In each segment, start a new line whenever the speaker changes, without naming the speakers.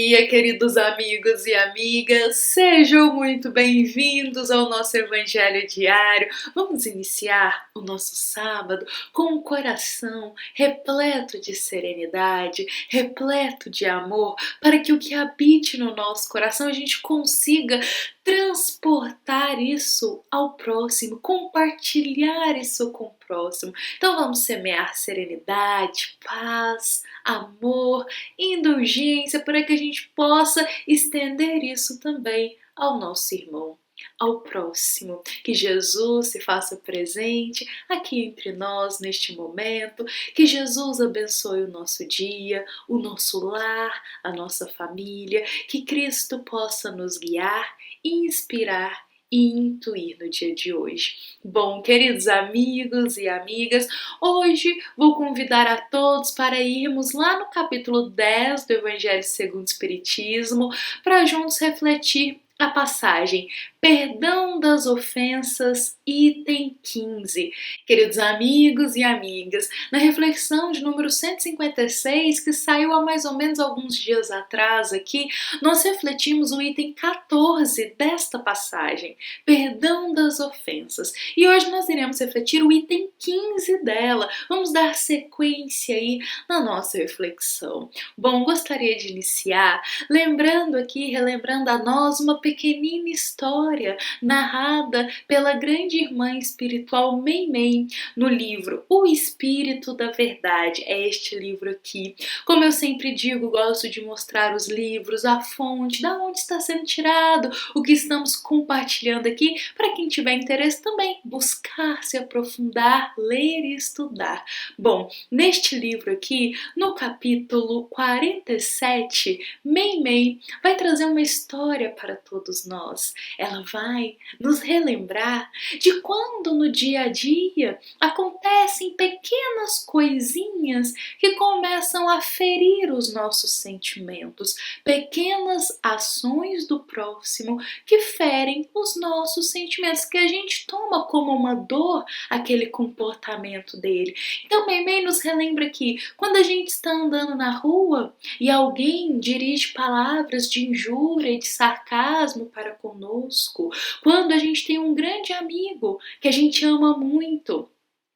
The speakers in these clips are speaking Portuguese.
dia, queridos amigos e amigas, sejam muito bem-vindos ao nosso Evangelho Diário. Vamos iniciar o nosso sábado com um coração repleto de serenidade, repleto de amor, para que o que habite no nosso coração a gente consiga transportar isso ao próximo, compartilhar isso com o próximo. Então vamos semear serenidade, paz, amor, indulgência, para que a gente possa estender isso também ao nosso irmão, ao próximo. Que Jesus se faça presente aqui entre nós neste momento, que Jesus abençoe o nosso dia, o nosso lar, a nossa família, que Cristo possa nos guiar, inspirar e intuir no dia de hoje. Bom, queridos amigos e amigas, hoje vou convidar a todos para irmos lá no capítulo 10 do Evangelho segundo o Espiritismo, para juntos refletir a passagem Perdão das Ofensas, item 15. Queridos amigos e amigas, na reflexão de número 156, que saiu há mais ou menos alguns dias atrás aqui, nós refletimos o item 14 desta passagem, Perdão das Ofensas. E hoje nós iremos refletir o item 15 dela. Vamos dar sequência aí na nossa reflexão. Bom, gostaria de iniciar relembrando a nós uma pequenina história narrada pela grande irmã espiritual Meimei no livro O Espírito da Verdade. É este livro aqui. Como eu sempre digo, gosto de mostrar os livros, a fonte, da onde está sendo tirado, o que estamos compartilhando aqui, para quem tiver interesse também buscar, se aprofundar, ler e estudar. Bom, neste livro aqui, no capítulo 47, Meimei vai trazer uma história para todos nós. Ela vai nos relembrar de quando no dia a dia acontecem pequenas coisinhas que começam a ferir os nossos sentimentos, pequenas ações do próximo que ferem os nossos sentimentos, que a gente toma como uma dor aquele comportamento dele. Então Meimei nos relembra que quando a gente está andando na rua e alguém dirige palavras de injúria e de sarcasmo para conosco, quando a gente tem um grande amigo que a gente ama muito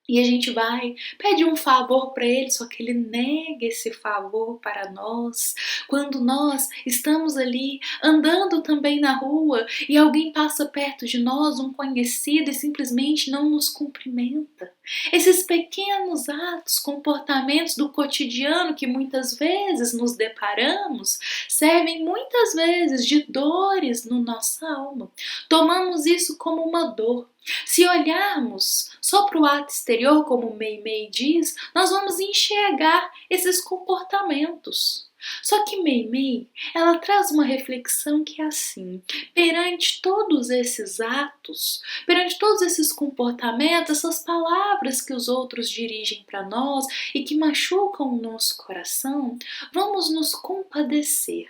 e a gente vai, pede um favor para ele, só que ele nega esse favor para nós. Quando nós estamos ali andando também na rua e alguém passa perto de nós, um conhecido, e simplesmente não nos cumprimenta. Esses pequenos atos, comportamentos do cotidiano que muitas vezes nos deparamos, servem muitas vezes de dores no nossa alma. Tomamos isso como uma dor. Se olharmos só para o ato exterior, como Meimei diz, nós vamos enxergar esses comportamentos. Só que Meimei, ela traz uma reflexão que é assim: perante todos esses atos, perante todos esses comportamentos, essas palavras que os outros dirigem para nós e que machucam o nosso coração, vamos nos compadecer.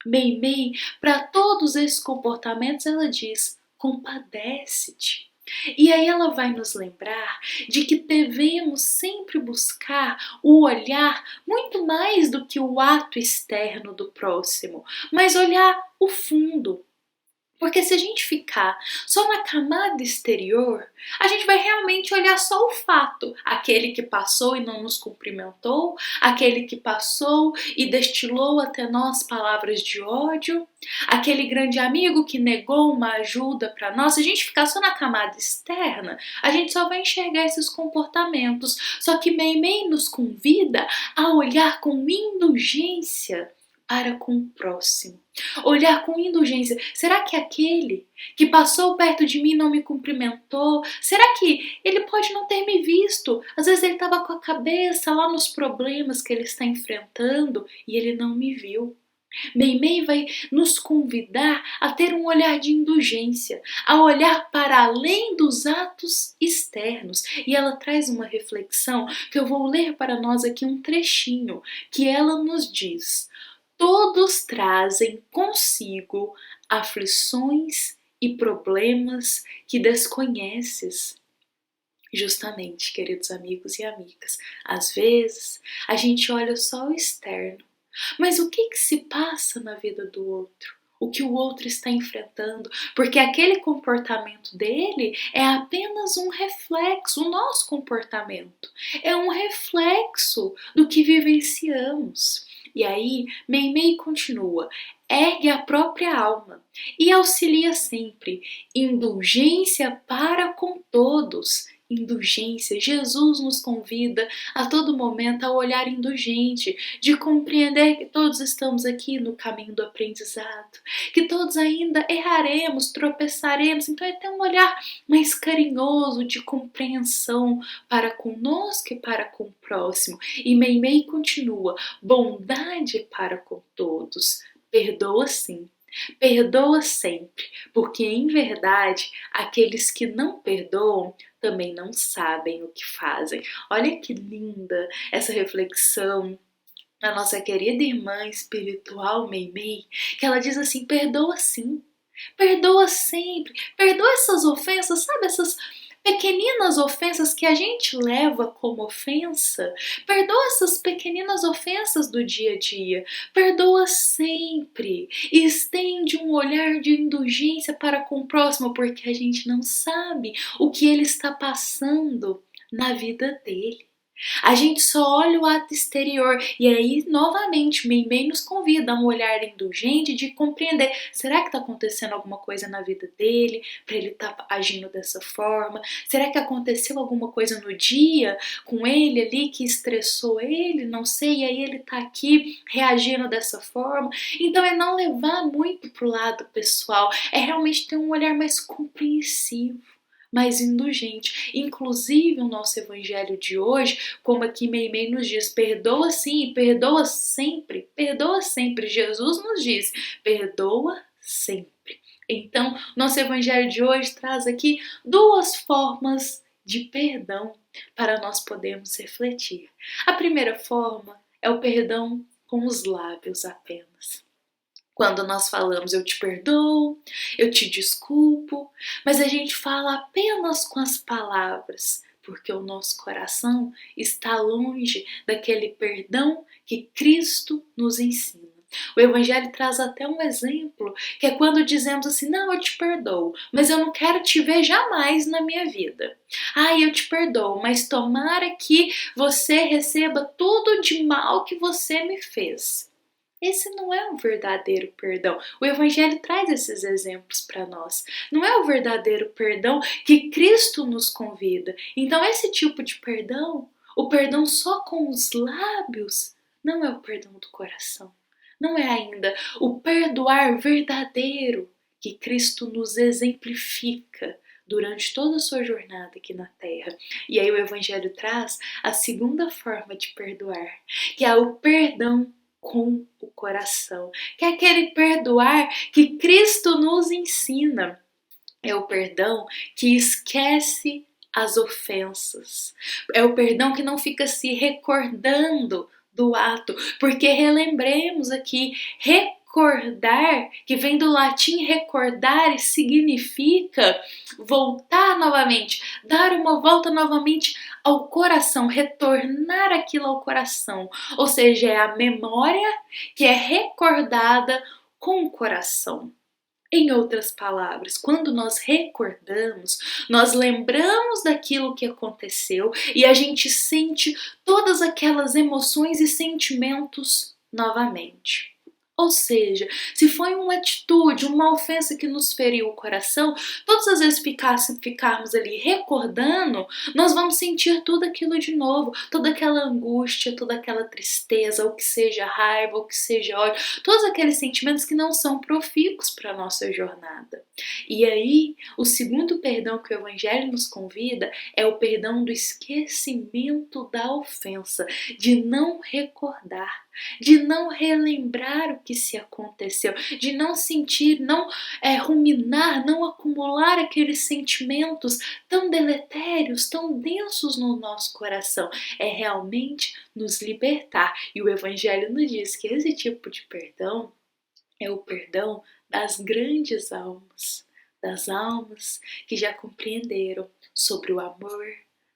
Meimei, para todos esses comportamentos, ela diz: compadece-te. E aí ela vai nos lembrar de que devemos sempre buscar o olhar muito mais do que o ato externo do próximo, mas olhar o fundo. Porque se a gente ficar só na camada exterior, a gente vai realmente olhar só o fato. Aquele que passou e não nos cumprimentou, aquele que passou e destilou até nós palavras de ódio, aquele grande amigo que negou uma ajuda para nós. Se a gente ficar só na camada externa, a gente só vai enxergar esses comportamentos. Só que Meimei nos convida a olhar com indulgência para com o próximo. Olhar com indulgência. Será que aquele que passou perto de mim não me cumprimentou? Será que ele pode não ter me visto? Às vezes ele estava com a cabeça lá nos problemas que ele está enfrentando e ele não me viu. Meimei vai nos convidar a ter um olhar de indulgência, a olhar para além dos atos externos. E ela traz uma reflexão que eu vou ler para nós aqui um trechinho, que ela nos diz: todos trazem consigo aflições e problemas que desconheces. Justamente, queridos amigos e amigas, às vezes a gente olha só o externo, Mas o que se passa na vida do outro? O que o outro está enfrentando? Porque aquele comportamento dele é apenas um reflexo, o nosso comportamento é um reflexo do que vivenciamos. E aí, Meimei continua: ergue a própria alma e auxilia sempre, indulgência para com todos. Indulgência, Jesus nos convida a todo momento a olhar indulgente, de compreender que todos estamos aqui no caminho do aprendizado, que todos ainda erraremos, tropeçaremos, então é ter um olhar mais carinhoso, de compreensão para conosco e para com o próximo. E Meimei continua: bondade para com todos, perdoa sim. Perdoa sempre, porque em verdade aqueles que não perdoam também não sabem o que fazem. Olha que linda essa reflexão da nossa querida irmã espiritual Meimei, que ela diz assim: perdoa sim, perdoa sempre, perdoa essas ofensas, sabe, essas pequeninas ofensas que a gente leva como ofensa, perdoa essas pequeninas ofensas do dia a dia, perdoa sempre e estende um olhar de indulgência para com o próximo, porque a gente não sabe o que ele está passando na vida dele. A gente só olha o ato exterior e aí, novamente, Meimei nos convida a um olhar indulgente de compreender: será que está acontecendo alguma coisa na vida dele para ele estar agindo dessa forma? Será que aconteceu alguma coisa no dia com ele ali que estressou ele? Não sei, e aí ele está aqui reagindo dessa forma. Então é não levar muito pro lado pessoal, é realmente ter um olhar mais compreensivo, mais indulgente. Inclusive o nosso evangelho de hoje, como aqui Meimei nos diz, perdoa sim e perdoa sempre. Perdoa sempre. Jesus nos diz, perdoa sempre. Então, nosso evangelho de hoje traz aqui duas formas de perdão para nós podermos refletir. A primeira forma é o perdão com os lábios apenas. Quando nós falamos eu te perdoo, eu te desculpo, mas a gente fala apenas com as palavras, porque o nosso coração está longe daquele perdão que Cristo nos ensina. O Evangelho traz até um exemplo, que é quando dizemos assim: não, eu te perdoo, mas eu não quero te ver jamais na minha vida. Eu te perdoo, mas tomara que você receba tudo de mal que você me fez. Esse não é um verdadeiro perdão. O Evangelho traz esses exemplos para nós. Não é o verdadeiro perdão que Cristo nos convida. Então, esse tipo de perdão, o perdão só com os lábios, não é o perdão do coração. Não é ainda o perdoar verdadeiro que Cristo nos exemplifica durante toda a sua jornada aqui na Terra. E aí o Evangelho traz a segunda forma de perdoar, que é o perdão com o coração, que é aquele perdoar que Cristo nos ensina. É o perdão que esquece as ofensas. É o perdão que não fica se recordando do ato, porque relembremos aqui, recordar, que vem do latim recordar, significa voltar novamente, dar uma volta novamente ao coração, retornar aquilo ao coração. Ou seja, é a memória que é recordada com o coração. Em outras palavras, quando nós recordamos, nós lembramos daquilo que aconteceu e a gente sente todas aquelas emoções e sentimentos novamente. Ou seja, se foi uma atitude, uma ofensa que nos feriu o coração, todas as vezes ficarmos ali recordando, nós vamos sentir tudo aquilo de novo, toda aquela angústia, toda aquela tristeza, ou que seja raiva, ou que seja ódio, todos aqueles sentimentos que não são profícuos para a nossa jornada. E aí, o segundo perdão que o Evangelho nos convida é o perdão do esquecimento da ofensa, de não recordar, de não relembrar o que se aconteceu, de não sentir, não ruminar, não acumular aqueles sentimentos tão deletérios, tão densos no nosso coração. É realmente nos libertar. E o Evangelho nos diz que esse tipo de perdão é o perdão das grandes almas, das almas que já compreenderam sobre o amor,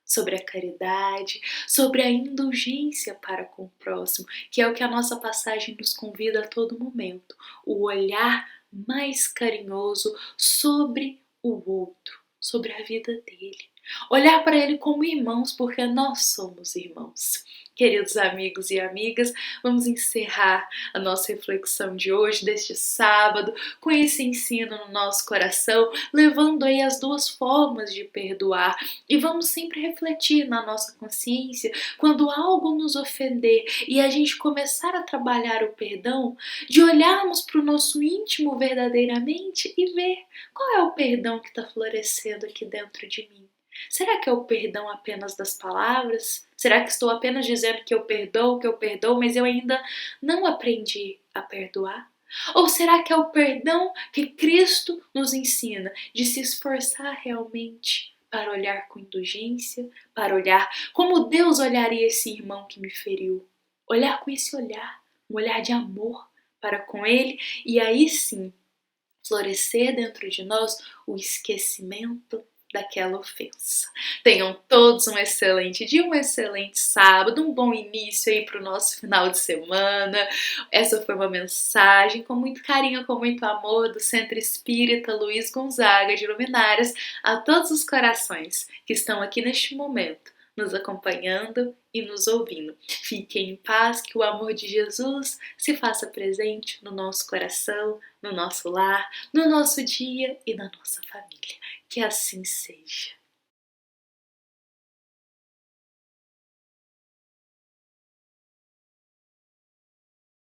sobre a caridade, sobre a indulgência para com o próximo, que é o que a nossa passagem nos convida a todo momento, o olhar mais carinhoso sobre o outro, sobre a vida dele. Olhar para ele como irmãos, porque nós somos irmãos. Queridos amigos e amigas, vamos encerrar a nossa reflexão de hoje, deste sábado, com esse ensino no nosso coração, levando aí as duas formas de perdoar. E vamos sempre refletir na nossa consciência quando algo nos ofender e a gente começar a trabalhar o perdão, de olharmos para o nosso íntimo verdadeiramente e ver qual é o perdão que está florescendo aqui dentro de mim. Será que é o perdão apenas das palavras? Será que estou apenas dizendo que eu perdoo, mas eu ainda não aprendi a perdoar? Ou será que é o perdão que Cristo nos ensina de se esforçar realmente para olhar com indulgência, para olhar como Deus olharia esse irmão que me feriu? Olhar com esse olhar, um olhar de amor para com ele, e aí sim florescer dentro de nós o esquecimento daquela ofensa. Tenham todos um excelente dia, um excelente sábado, um bom início aí para o nosso final de semana. Essa foi uma mensagem com muito carinho, com muito amor do Centro Espírita Luiz Gonzaga de Luminárias a todos os corações que estão aqui neste momento nos acompanhando e nos ouvindo. Fiquem em paz, que o amor de Jesus se faça presente no nosso coração, no nosso lar, no nosso dia e na nossa família. Que assim seja.